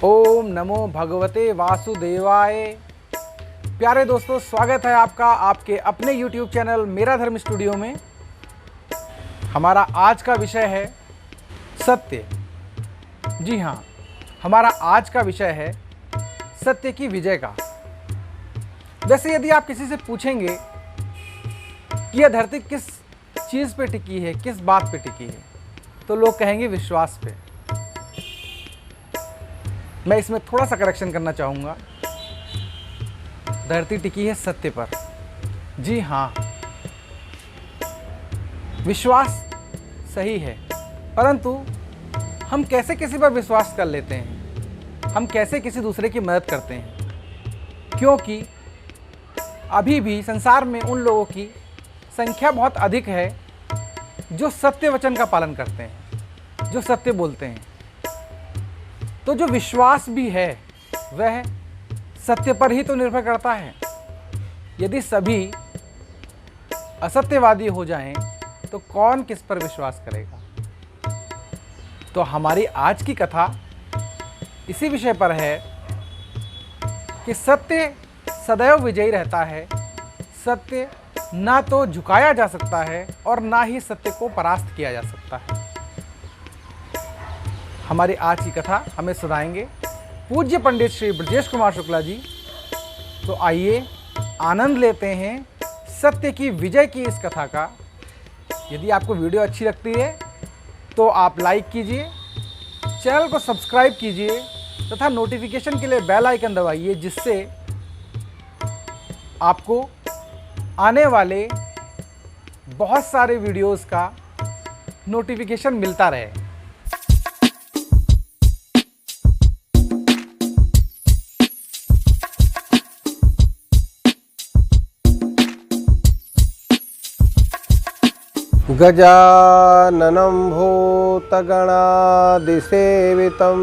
ओम नमो भगवते वासुदेवाय। प्यारे दोस्तों, स्वागत है आपका आपके अपने YouTube चैनल मेरा धर्म स्टूडियो में। हमारा आज का विषय है सत्य। जी हाँ, हमारा आज का विषय है सत्य की विजय का। वैसे यदि आप किसी से पूछेंगे कि यह धरती किस चीज़ पे टिकी है, किस बात पे टिकी है, तो लोग कहेंगे विश्वास पे। मैं इसमें थोड़ा सा करेक्शन करना चाहूँगा। धरती टिकी है सत्य पर। जी हाँ, विश्वास सही है, परंतु हम कैसे किसी पर विश्वास कर लेते हैं, हम कैसे किसी दूसरे की मदद करते हैं, क्योंकि अभी भी संसार में उन लोगों की संख्या बहुत अधिक है जो सत्य वचन का पालन करते हैं, जो सत्य बोलते हैं। तो जो विश्वास भी है वह सत्य पर ही तो निर्भर करता है। यदि सभी असत्यवादी हो जाएं तो कौन किस पर विश्वास करेगा। तो हमारी आज की कथा इसी विषय पर है कि सत्य सदैव विजयी रहता है। सत्य ना तो झुकाया जा सकता है और ना ही सत्य को परास्त किया जा सकता है। हमारी आज की कथा हमें सुनाएंगे पूज्य पंडित श्री ब्रजेश कुमार शुक्ला जी। तो आइए आनंद लेते हैं सत्य की विजय की इस कथा का। यदि आपको वीडियो अच्छी लगती है तो आप लाइक कीजिए, चैनल को सब्सक्राइब कीजिए तथा नोटिफिकेशन के लिए बेल आइकन दबाइए, जिससे आपको आने वाले बहुत सारे वीडियोस का नोटिफिकेशन मिलता रहे। गजाननं भूतगणादिसेवितं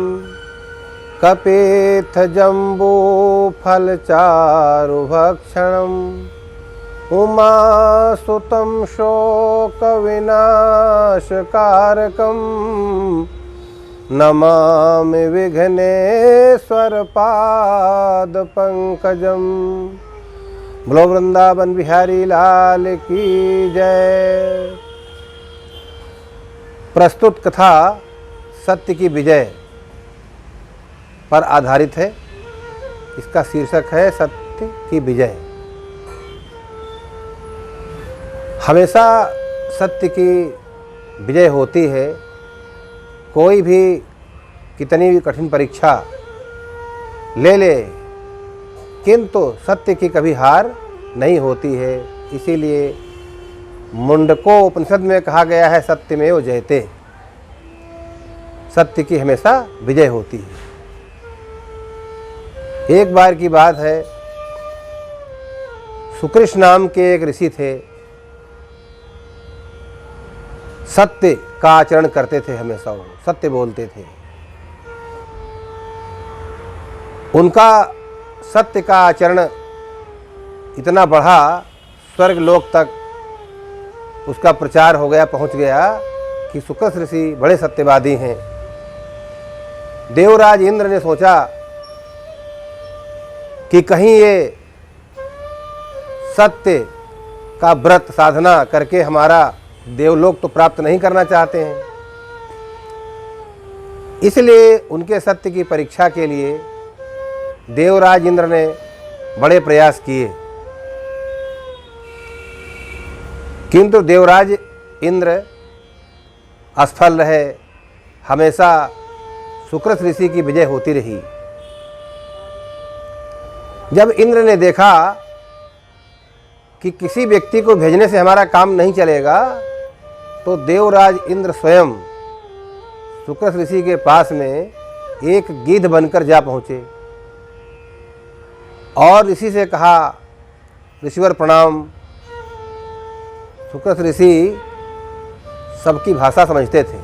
कपित्थजम्बूफलचारुभक्षणम् उमासुतं शोकविनाशकारकं नमामि विघ्नेश्वरपादपङ्कजम्। बोलो वृंदावन बिहारी लाल की जय। प्रस्तुत कथा सत्य की विजय पर आधारित है। इसका शीर्षक है सत्य की विजय। हमेशा सत्य की विजय होती है। कोई भी कितनी भी कठिन परीक्षा ले ले, किंतु सत्य की कभी हार नहीं होती है। इसीलिए मुंडको उपनिषद में कहा गया है सत्यमेव जयते। सत्य की हमेशा विजय होती है। एक बार की बात है, सुकृष्ण नाम के एक ऋषि थे। सत्य का आचरण करते थे, हमेशा वो सत्य बोलते थे। उनका सत्य का आचरण इतना बढ़ा, स्वर्ग लोक तक उसका प्रचार हो गया, पहुंच गया कि सुकृष्ण ऋषि बड़े सत्यवादी हैं। देवराज इंद्र ने सोचा कि कहीं ये सत्य का व्रत साधना करके हमारा देवलोक तो प्राप्त नहीं करना चाहते हैं। इसलिए उनके सत्य की परीक्षा के लिए देवराज इंद्र ने बड़े प्रयास किए, किंतु देवराज इंद्र असफल रहे। हमेशा सुकृष्ण ऋषि की विजय होती रही। जब इंद्र ने देखा कि किसी व्यक्ति को भेजने से हमारा काम नहीं चलेगा, तो देवराज इंद्र स्वयं सुकृष्ण ऋषि के पास में एक गिद्ध बनकर जा पहुँचे और ऋषि से कहा, ऋषिवर प्रणाम। सुकृष्ण ऋषि सबकी भाषा समझते थे।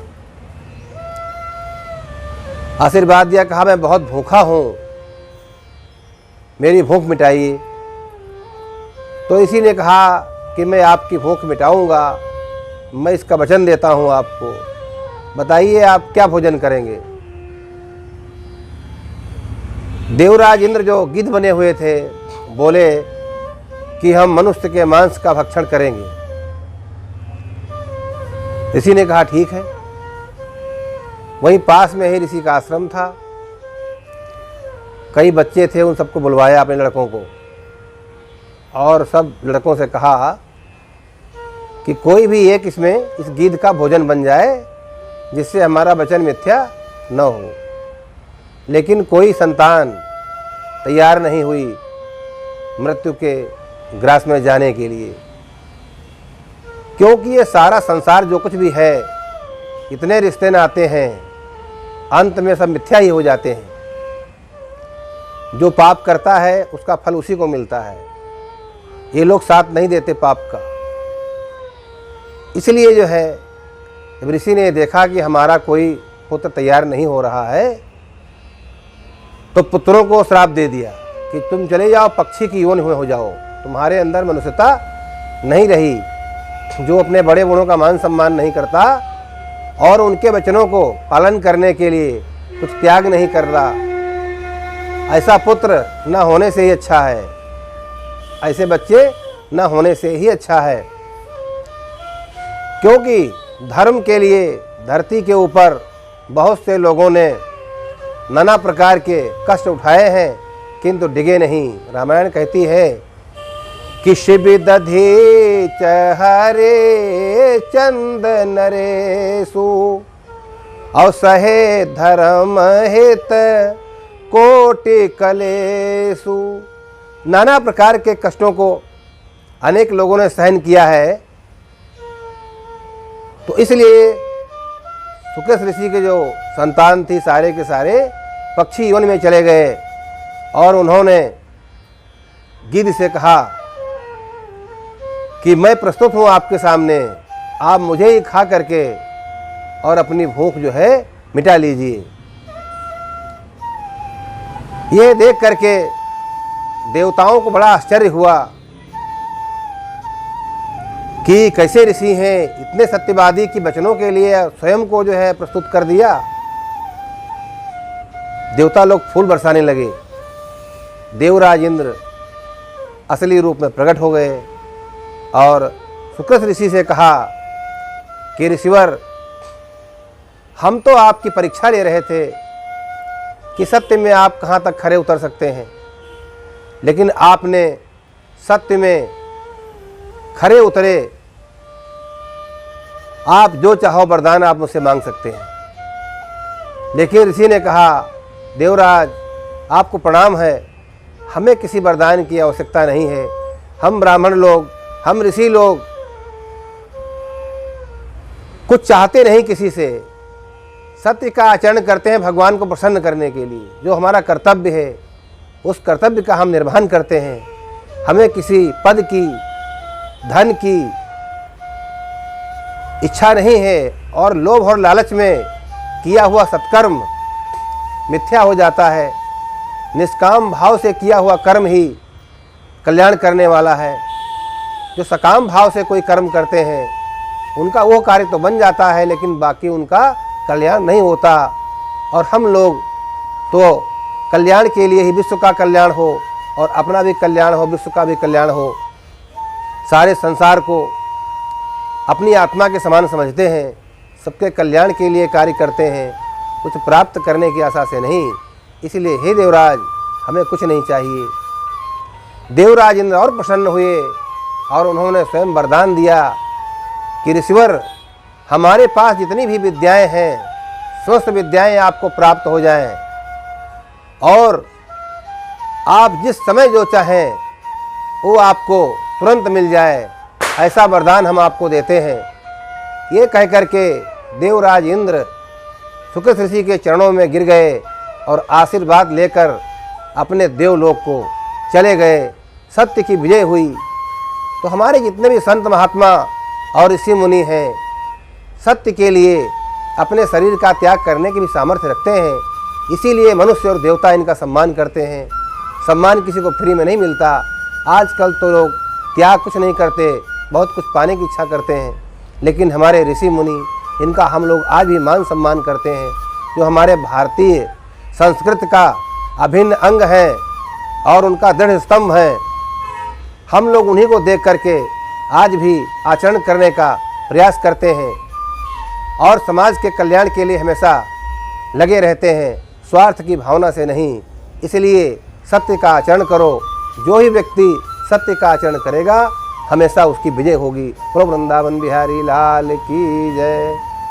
आशीर्वाद दिया, कहा मैं बहुत भूखा हूँ, मेरी भूख मिटाइए। तो इसी ने कहा कि मैं आपकी भूख मिटाऊंगा, मैं इसका वचन देता हूँ आपको। बताइए आप क्या भोजन करेंगे। देवराज इंद्र जो गिद्ध बने हुए थे बोले कि हम मनुष्य के मांस का भक्षण करेंगे। ऋषि ने कहा ठीक है। वहीं पास में ही ऋषि का आश्रम था। कई बच्चे थे, उन सबको बुलवाया अपने लड़कों को और सब लड़कों से कहा कि कोई भी एक इसमें इस गिद्ध का भोजन बन जाए जिससे हमारा वचन मिथ्या न हो। लेकिन कोई संतान तैयार नहीं हुई मृत्यु के ग्रास में जाने के लिए, क्योंकि ये सारा संसार जो कुछ भी है, इतने रिश्ते नाते हैं, अंत में सब मिथ्या ही हो जाते हैं। जो पाप करता है उसका फल उसी को मिलता है। ये लोग साथ नहीं देते पाप का। इसलिए जो है जब ऋषि ने देखा कि हमारा कोई पुत्र तैयार नहीं हो रहा है, तो पुत्रों को श्राप दे दिया कि तुम चले जाओ, पक्षी की योनि में हो जाओ, तुम्हारे अंदर मनुष्यता नहीं रही। जो अपने बड़े बूढ़ों का मान सम्मान नहीं करता और उनके वचनों को पालन करने के लिए कुछ त्याग नहीं कर रहा, ऐसा पुत्र न होने से ही अच्छा है, ऐसे बच्चे न होने से ही अच्छा है। क्योंकि धर्म के लिए धरती के ऊपर बहुत से लोगों ने नाना प्रकार के कष्ट उठाए हैं, किंतु डिगे नहीं। रामायण कहती है कि शिव दधि चहरे चंद नरेशु और सहे धर्म हित कोटि कलेशु। नाना प्रकार के कष्टों को अनेक लोगों ने सहन किया है। तो इसलिए सुकेश ऋषि के जो संतान थी सारे के सारे पक्षी योनि में चले गए और उन्होंने गिद्ध से कहा कि मैं प्रस्तुत हूँ आपके सामने, आप मुझे ही खा करके और अपनी भूख जो है मिटा लीजिए। ये देख करके देवताओं को बड़ा आश्चर्य हुआ कि कैसे ऋषि हैं, इतने सत्यवादी की वचनों के लिए स्वयं को जो है प्रस्तुत कर दिया। देवता लोग फूल बरसाने लगे। देवराज इंद्र असली रूप में प्रकट हो गए और सुकेश ऋषि से कहा कि ऋषिवर, हम तो आपकी परीक्षा ले रहे थे कि सत्य में आप कहाँ तक खरे उतर सकते हैं, लेकिन आपने सत्य में खरे उतरे। आप जो चाहो वरदान आप मुझसे मांग सकते हैं। लेकिन ऋषि ने कहा, देवराज आपको प्रणाम है, हमें किसी वरदान की आवश्यकता नहीं है। हम ब्राह्मण लोग, हम ऋषि लोग कुछ चाहते नहीं किसी से, सत्य का आचरण करते हैं भगवान को प्रसन्न करने के लिए। जो हमारा कर्तव्य है उस कर्तव्य का हम निर्वहन करते हैं। हमें किसी पद की, धन की इच्छा नहीं है और लोभ और लालच में किया हुआ सत्कर्म मिथ्या हो जाता है। निष्काम भाव से किया हुआ कर्म ही कल्याण करने वाला है। जो सकाम भाव से कोई कर्म करते हैं उनका वो कार्य तो बन जाता है, लेकिन बाकी उनका कल्याण नहीं होता। और हम लोग तो कल्याण के लिए ही, विश्व का कल्याण हो और अपना भी कल्याण हो, विश्व का भी कल्याण हो, सारे संसार को अपनी आत्मा के समान समझते हैं, सबके कल्याण के लिए कार्य करते हैं, कुछ प्राप्त करने की आशा से नहीं। इसलिए हे देवराज, हमें कुछ नहीं चाहिए। देवराज इंद्र और प्रसन्न हुए और उन्होंने स्वयं वरदान दिया कि ऋषिवर, हमारे पास जितनी भी विद्याएं हैं समस्त विद्याएं आपको प्राप्त हो जाएं और आप जिस समय जो चाहें वो आपको तुरंत मिल जाए, ऐसा वरदान हम आपको देते हैं। ये कह करके देवराज इंद्र सुकेश ऋषि के चरणों में गिर गए और आशीर्वाद लेकर अपने देवलोक को चले गए। सत्य की विजय हुई। तो हमारे जितने भी संत महात्मा और ऋषि मुनि हैं, सत्य के लिए अपने शरीर का त्याग करने की भी सामर्थ्य रखते हैं। इसीलिए मनुष्य और देवता इनका सम्मान करते हैं। सम्मान किसी को फ्री में नहीं मिलता। आजकल तो लोग त्याग कुछ नहीं करते, बहुत कुछ पाने की इच्छा करते हैं, लेकिन हमारे ऋषि मुनि, इनका हम लोग आज भी मान सम्मान करते हैं। जो हमारे भारतीय संस्कृत का अभिन्न अंग हैं और उनका दृढ़ स्तंभ हैं। हम लोग उन्हीं को देख करके आज भी आचरण करने का प्रयास करते हैं और समाज के कल्याण के लिए हमेशा लगे रहते हैं, स्वार्थ की भावना से नहीं। इसलिए सत्य का आचरण करो। जो ही व्यक्ति सत्य का आचरण करेगा हमेशा उसकी विजय होगी। बोलो वृंदावन बिहारी लाल की जय।